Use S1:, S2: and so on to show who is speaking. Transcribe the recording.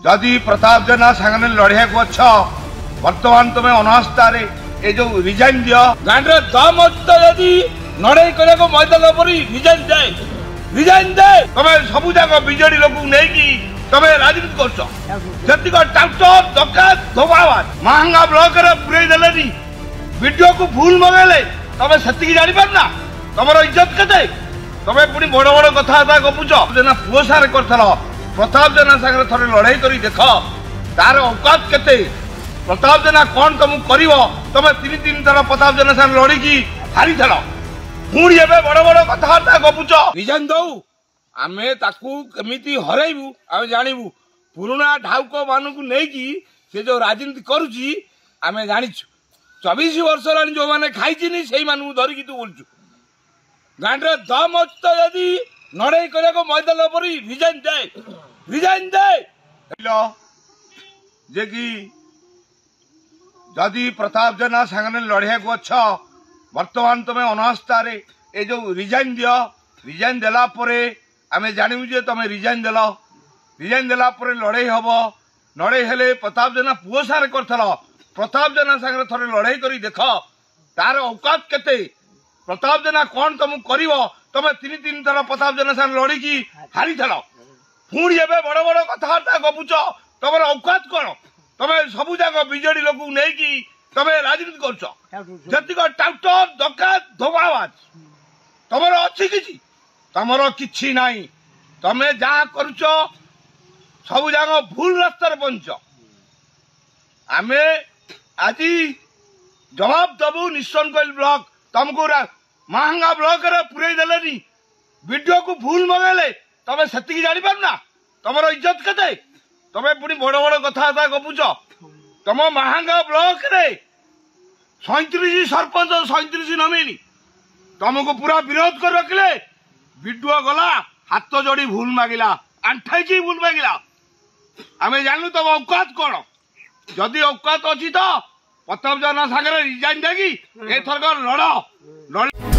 S1: जदि प्रताप जेना सांगे लड़िया को अच्छ वर्तमान तुम अनास्था ये जो रिजाइन दियो गांडे दम यदि लड़ाई करे मैदान पर रिजाइन दे तुम सब जाक विजेडी लोक नहीं तुम राजनीति कर ट्राक्टर डकात धोबाबाज महंगा ब्लॉक पुरे देनी वीडियो को भूल मगेले तुम से जानी पारना तुम इज्जत के तुम पुणी बड़ बड़ कथा गपुच जेना पुओ सारे कर प्रताप जेना सागर थोड़े लड़ाई करी देख तार औकात केते प्रताप जेना कौन तुम कर तुम तीन तीन थर प्रताप जेना सागर लड़की हारी थल पुणी ए बड़ बड़ कथा गपुच रिजाइन दौ आमे ताकू केमिति हरैबू आमे जानिबू पुराना ढाउक मानू नहीं से जो राजनीति करुची आमे जानिछु 24 वर्ष लानी जो माने खाइचिनी सेही मानू धरिकी तू बोलछु गांडे दम यदि लड़ाई करे मैदान पर रिजाइन दे जे कि जदि प्रताप जेना सांगे लड़िया को अच्छ वर्तमान तुम अनास्था ये जो रिजाइन दियो रिजाइन देला परे आमे जानबू जे तुम रिजाइन देला परे लड़ाई हम लड़ाई हेले प्रताप जेना पुओ सारे कर प्रताप जेना सागर थोड़े लड़ाई करी देख तार औकात केते प्रताप जेना कौन तुम कर तुम तीन तीन थर प्रताप जेना सागर लड़की हारी थल पुणी ए बड़ बड़ कथा गपुच तुम औकात कौन तुम सब जाक विजेडी लोक नहीं तुम राजनीति कर ट्राक्टर डकात धोबाबाज तुम अच्छी कि तुम कि ना तुम जहाँ करुच सब जाक भूल रास्तार पंच आमे आज जवाब दबू निश्चन कोइल ब्लॉक तुमको महंगा ब्लॉक पुरे देनी वीडियो को भूल मगेले तुम से जानी पारना तुम इज्जत के तुम पुणी बड़ बड़ कथा गपुच तुम महंगा ब्लॉक रे 37 सरपंच 37 नमिनी तुमको पूरा विरोध कर रखले वीडियो गला हाथ जोड़ी भूल मांगिला आंठाई भूल मांगिला आमे जानलु तुम औकात कौन जदि औकात अच्छी तो प्रताप जेना सागर रिजाइन देगी एथरक लड़